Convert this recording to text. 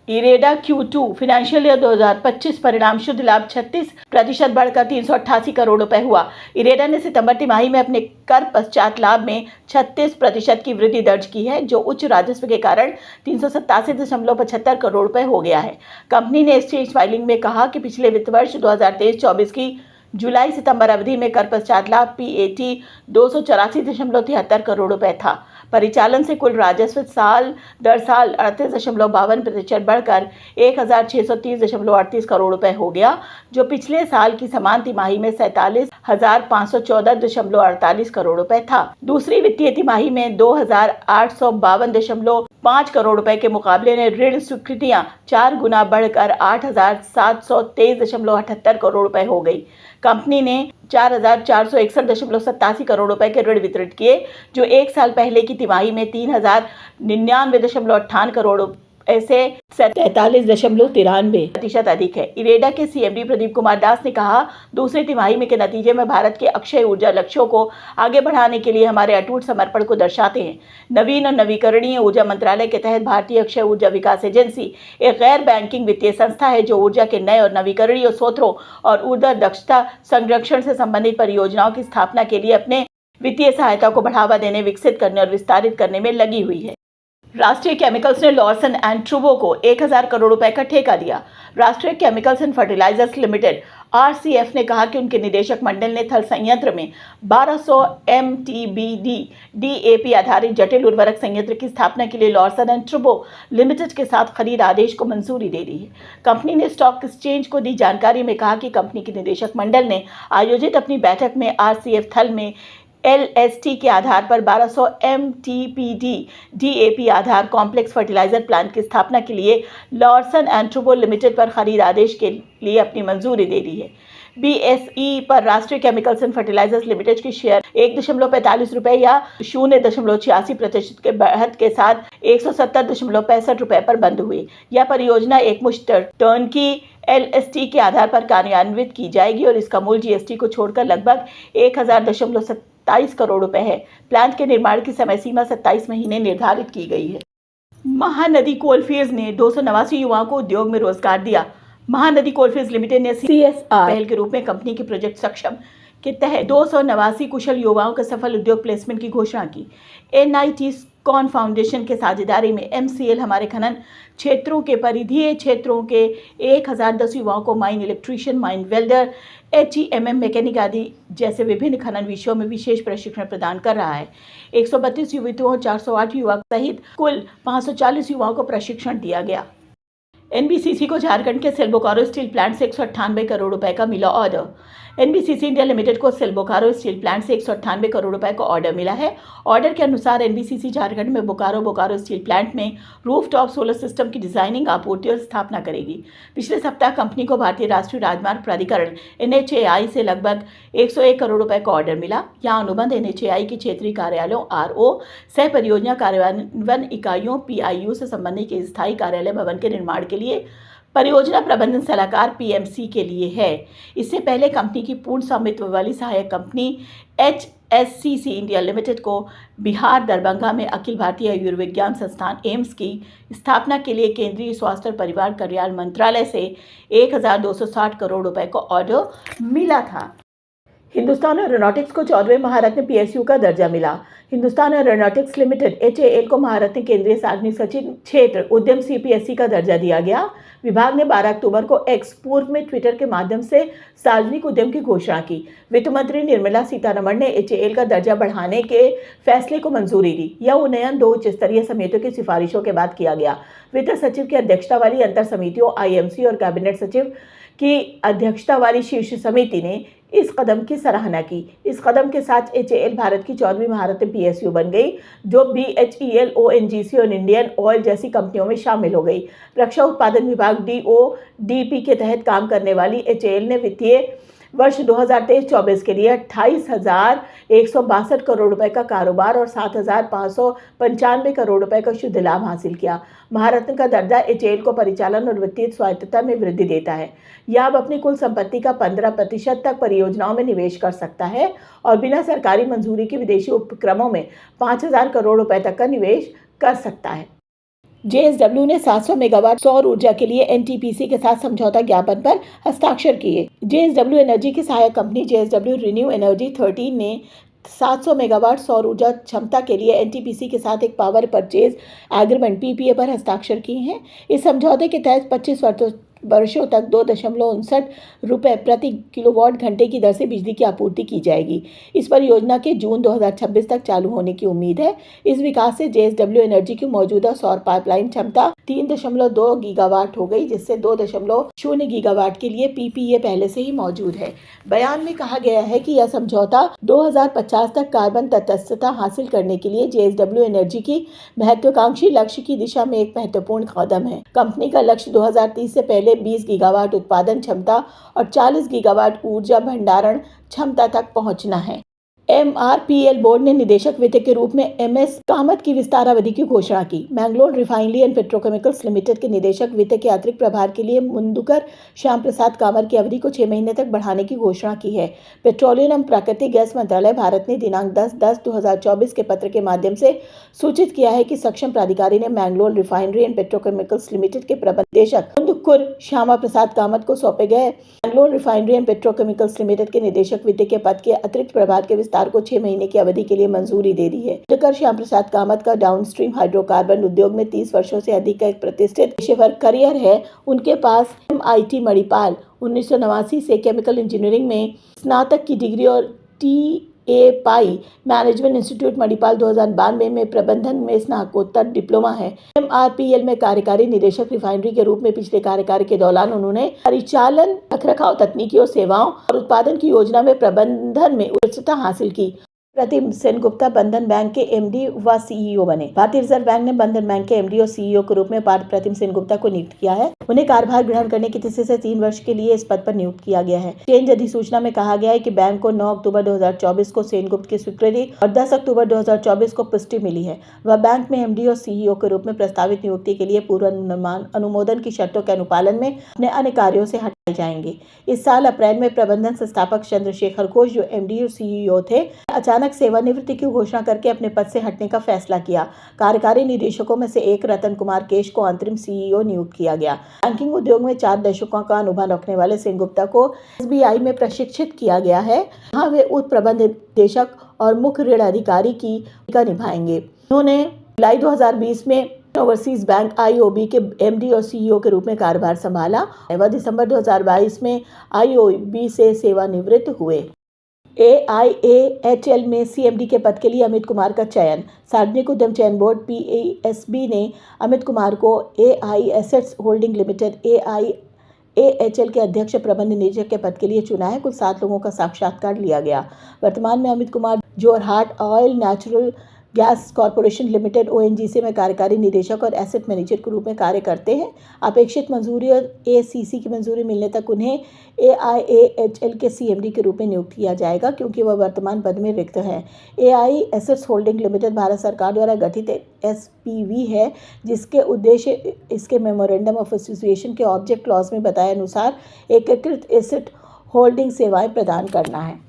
IREDA Q2 financial year 2025 परिणाम शुद्ध लाभ 36% बढ़कर 388 करोड़ रुपए हुआ। इरेडा ने सितंबर तिमाही में अपने कर पश्चात लाभ में 36% की वृद्धि दर्ज की है, जो उच्च राजस्व के कारण 387.75 करोड़ रुपए हो गया है। कंपनी ने एक्सचेंज फाइलिंग में कहा कि पिछले वित्त वर्ष 2023-24 की जुलाई सितंबर अवधि में कर पश्चात लाभ PAT 284.73 करोड़ रुपए था। परिचालन से कुल राजस्व साल दर साल 38.52% बढ़कर 1630.38 करोड़ रुपए हो गया, जो पिछले साल की समान तिमाही में 47,514.48 करोड़ रुपए था। दूसरी वित्तीय तिमाही में 2,852.5 करोड़ रुपए के मुकाबले ने ऋण स्वीकृतियां 4 गुना बढ़कर 8,723.78 करोड़ रुपए हो गई। कंपनी ने 4,461.87 करोड़ रुपए के ऋण वितरित किए, जो एक साल पहले की तिमाही में 3,099.98 करोड़ से 43.93% अधिक है। इरेडा के CMD प्रदीप कुमार दास ने कहा, दूसरी तिमाही में के नतीजे में भारत के अक्षय ऊर्जा लक्ष्यों को आगे बढ़ाने के लिए हमारे अटूट समर्पण को दर्शाते हैं। नवीन और नवीकरणीय ऊर्जा मंत्रालय के तहत भारतीय अक्षय ऊर्जा विकास एजेंसी एक गैर बैंकिंग वित्तीय संस्था है, जो ऊर्जा के नए और नवीकरणीय स्रोतों और ऊर्जा दक्षता संरक्षण से संबंधित परियोजनाओं की स्थापना के लिए अपने वित्तीय सहायता को बढ़ावा देने, विकसित करने और विस्तारित करने में लगी हुई है। राष्ट्रीय केमिकल्स ने लॉर्सन एंड टुब्रो को 1,000 करोड़ रुपए का ठेका दिया। Rashtriya Chemicals and Fertilizers Limited RCF ने कहा कि उनके निदेशक मंडल ने थल संयंत्र में 1200 MTBD DAP आधारित जटिल उर्वरक संयंत्र की स्थापना के लिए लॉर्सन एंड टुब्रो लिमिटेड के साथ खरीद आदेश को मंजूरी दे दी है। कंपनी ने स्टॉक एक्सचेंज को दी जानकारी में कहा कि कंपनी के निदेशक मंडल ने आयोजित अपनी बैठक में RCF थल में LST के आधार पर 1200 MTPD DAP आधार कॉम्प्लेक्स फर्टिलाइजर प्लांट की स्थापना के लिए लॉर्सन एंड टुब्रो लिमिटेड पर खरीद आदेश के लिए अपनी मंजूरी दे दी है। BSE पर राष्ट्रीय केमिकल्स एंड फर्टिलाइजर्स लिमिटेड की शेयर 1.45 रुपए या 0.86% के बढ़त के साथ 170.65 रुपए पर बंद हुई। यह परियोजना एकमुश्त टर्न की LST के आधार पर कार्यान्वित की जाएगी और इसका मूल GST को छोड़कर लगभग 1,000.27 करोड़ रुपए है। प्लांट के निर्माण की समय सीमा 27 महीने निर्धारित की गई है। महानदी कोलफील्ड्स ने 289 युवाओं को उद्योग में रोजगार दिया। महानदी कोलफील्ड्स लिमिटेड ने CSR पहल के रूप में कंपनी के प्रोजेक्ट सक्षम के तहत 289 कुशल युवाओं के सफल उद्योग प्लेसमेंट की घोषणा की। NIT कॉन फाउंडेशन के साझेदारी में MCL हमारे खनन क्षेत्रों के परिधीय क्षेत्रों के 1010 युवाओं को mine electrician, mine welder, HEMM mechanic आदि जैसे विभिन्न खनन विषयों में विशेष प्रशिक्षण प्रदान कर रहा है। 132 युवतियों और 408 युवा सहित कुल 540 युवाओं को प्रशिक्षण दिया गया। NBCC को झारखंड के सेल बोकारो स्टील प्लांट से 198 करोड़ रुपए का मिला ऑर्डर। NBCC इंडिया लिमिटेड को सेल बोकारो स्टील प्लांट से 198 करोड़ रुपए का ऑर्डर मिला है। ऑर्डर के अनुसार NBCC झारखंड में बोकारो स्टील प्लांट में रूफटॉप सोलर सिस्टम की डिजाइनिंग, आपूर्ति और स्थापना करेगी। पिछले सप्ताह कंपनी को भारतीय राष्ट्रीय राजमार्ग प्राधिकरण NHAI से लगभग 101 करोड़ रुपए का ऑर्डर मिला। यहाँ अनुबंध NHAI के क्षेत्रीय कार्यालयों RO, सह परियोजना कार्यान्वयन इकाइयों PIU से संबंधित के स्थायी कार्यालय भवन के निर्माण के लिए परियोजना प्रबंधन सलाहकार PMC के लिए है। इससे पहले कंपनी की पूर्ण स्वामित्व वाली सहायक कंपनी HSCC इंडिया लिमिटेड को बिहार दरभंगा में अखिल भारतीय आयुर्विज्ञान संस्थान एम्स की स्थापना के लिए केंद्रीय स्वास्थ्य और परिवार कल्याण मंत्रालय से 1,260 करोड़ रुपए का ऑर्डर मिला था। हिंदुस्तान एरोनॉटिक्स को 14वें महारत्न PSU का दर्जा मिला। हिंदुस्तान एरोनॉटिक्स लिमिटेड HAL को महारत्न केंद्रीय सार्वजनिक सचिव क्षेत्र उद्यम CPSE का दर्जा दिया गया। विभाग ने 12 अक्टूबर को X पूर्व में ट्विटर के माध्यम से सार्वजनिक उद्यम की घोषणा की। वित्त मंत्री निर्मला सीतारमण ने HAL का दर्जा बढ़ाने के फैसले को मंजूरी दी। यह उन्नयन 2 उच्च स्तरीय समितियों की सिफारिशों के बाद किया गया। वित्त सचिव की अध्यक्षता वाली अंतर समितियों IMC और कैबिनेट सचिव की अध्यक्षता वाली शीर्ष समिति ने इस कदम की सराहना की। इस कदम के साथ HAL भारत की 14वीं महारत्न PSU बन गई, जो BHEL, ONGC और इंडियन ऑयल जैसी कंपनियों में शामिल हो गई। रक्षा उत्पादन विभाग DODP के तहत काम करने वाली HAL ने वित्तीय वर्ष 2023-24 के लिए 28,162 करोड़ रुपए का कारोबार और 7,595 करोड़ रुपए का शुद्ध लाभ हासिल किया। महारत्न का दर्जा HAL को परिचालन और वित्तीय स्वायत्तता में वृद्धि देता है। यह अब अपनी कुल संपत्ति का 15% तक परियोजनाओं में निवेश कर सकता है और बिना सरकारी मंजूरी के विदेशी उपक्रमों में 5,000 करोड़ रुपए तक का निवेश कर सकता है। JSW ने 700 मेगावाट सौर ऊर्जा के लिए NTPC के साथ समझौता ज्ञापन पर हस्ताक्षर किए। JSW एनर्जी की सहायक कंपनी JSW रिन्यू एनर्जी 13 ने 700 मेगावाट सौर ऊर्जा क्षमता के लिए NTPC के साथ एक पावर परचेज एग्रीमेंट PPA पर हस्ताक्षर किए हैं। इस समझौते के तहत 25 वर्षों तक 2.59 रुपये प्रति किलोवाट घंटे की दर से बिजली की आपूर्ति की जाएगी। इस परियोजना के जून 2026 तक चालू होने की उम्मीद है। इस विकास से JSW एनर्जी की मौजूदा सौर पाइपलाइन क्षमता 3.2 गीगावाट हो गई, जिससे 2.0 गीगावाट के लिए PPA पहले से ही मौजूद है। बयान में कहा गया है कि यह समझौता 2050 तक कार्बन तटस्थता हासिल करने के लिए JSW एनर्जी की महत्वाकांक्षी लक्ष्य की दिशा में एक महत्वपूर्ण कदम है। कंपनी का लक्ष्य 2030 से पहले 20 गीगावाट उत्पादन क्षमता और 40 गीगावाट ऊर्जा भंडारण क्षमता तक पहुंचना है। MRPL बोर्ड ने निदेशक वित्त के रूप में MS कामत की विस्तार अवधि की घोषणा की। Mangalore refinery and petrochemicals limited के निदेशक वित्त के अतिरिक्त प्रभार के लिए मुंदुकर श्याम प्रसाद कामर की अवधि को 6 महीने तक बढ़ाने की घोषणा की है। पेट्रोलियम एवं प्राकृतिक गैस मंत्रालय भारत ने दिनांक 10/10/2024 के पत्र के माध्यम से सूचित किया है कि सक्षम प्राधिकारी ने Mangalore refinery and petrochemicals limited के प्रबंध निदेशक मुंदुकुर श्यामा प्रसाद कामत को सौंपे गए Mangalore refinery and petrochemicals limited के निदेशक वित्त के पद के अतिरिक्त प्रभार के विस्तार को 6 महीने की अवधि के लिए मंजूरी दे दी है। मुंदुकर श्याम प्रसाद कामत का डाउनस्ट्रीम हाइड्रोकार्बन उद्योग में 30 वर्षों से अधिक का एक प्रतिष्ठित पेशेवर करियर है। उनके पास MIT मणिपाल 1989 से केमिकल इंजीनियरिंग में स्नातक की डिग्री और TAPI मैनेजमेंट इंस्टीट्यूट मणिपाल 2092 में प्रबंधन में स्नातकोत्तर डिप्लोमा है। MRPL में कार्यकारी निदेशक रिफाइनरी के रूप में पिछले कार्यकाल के दौरान उन्होंने परिचालन, रखरखाव, तकनीकी और सेवाओं और उत्पादन की योजना में प्रबंधन में उत्कृष्टता हासिल की। प्रतिम सेनगुप्ता बंधन बैंक के MD व CEO बने। भारतीय रिजर्व बैंक ने बंधन बैंक के MD और CEO के रूप में प्रतिम सेनगुप्ता को नियुक्त किया है। उन्हें कार्यभार ग्रहण करने की तिथि से 3 वर्ष के लिए इस पद पर नियुक्त किया गया है। चेंज अधिसूचना में कहा गया है कि बैंक को 9 अक्टूबर 2024 को सेनगुप्त की स्वीकृति और 10 अक्टूबर 2024 को पुष्टि मिली है। वह बैंक में MD और CEO के रूप में प्रस्तावित नियुक्ति के लिए पूर्व अनुमोदन की शर्तों के अनुपालन में अपने अन्य कार्यों से हटाए जाएंगे। इस साल अप्रैल में प्रबंधन संस्थापक चंद्रशेखर घोष, जो MD और CEO थे, अचानक सेवानिवृत्ति की घोषणा करके अपने पद से हटने का फैसला किया। कार्यकारी निदेशकों में से एक रतन कुमार केश को अंतरिम CEO नियुक्त किया गया। बैंकिंग उद्योग में 4 दशकों का अनुभव रखने वाले सेनगुप्ता को SBI में प्रशिक्षित किया गया है। यहाँ वे उप प्रबंध निदेशक और मुख्य ऋण अधिकारी की भूमिका निभाएंगे। उन्होंने जुलाई 2020 में ओवरसीज बैंक IOB के MD और CEO के रूप में कार्यभार संभाला। वह दिसंबर 2022 में IOB से सेवानिवृत्त हुए। AIAHL में CMD के पद के लिए अमित कुमार का चयन। सार्वजनिक उद्यम चयन बोर्ड PASB ने अमित कुमार को AI assets holding limited AIAHL के अध्यक्ष प्रबंध निदेशक के पद के लिए चुना है। कुल 7 लोगों का साक्षात्कार लिया गया। वर्तमान में Amit Kumar Jorhat oil natural gas corporation limited ONGC में कार्यकारी निदेशक और एसेट मैनेजर के रूप में कार्य करते हैं। अपेक्षित मंजूरी और ACC की मंजूरी मिलने तक उन्हें AIAHL के CMD के रूप में नियुक्त किया जाएगा, क्योंकि वह वर्तमान पद में रिक्त हैं। AI assets holding limited Bharat सरकार द्वारा गठित एक SPV है, जिसके उद्देश्य इसके मेमोरेंडम ऑफ एसोसिएशन के ऑब्जेक्ट क्लॉज में बताए अनुसार एकीकृत एसेट होल्डिंग सेवाएं प्रदान करना है।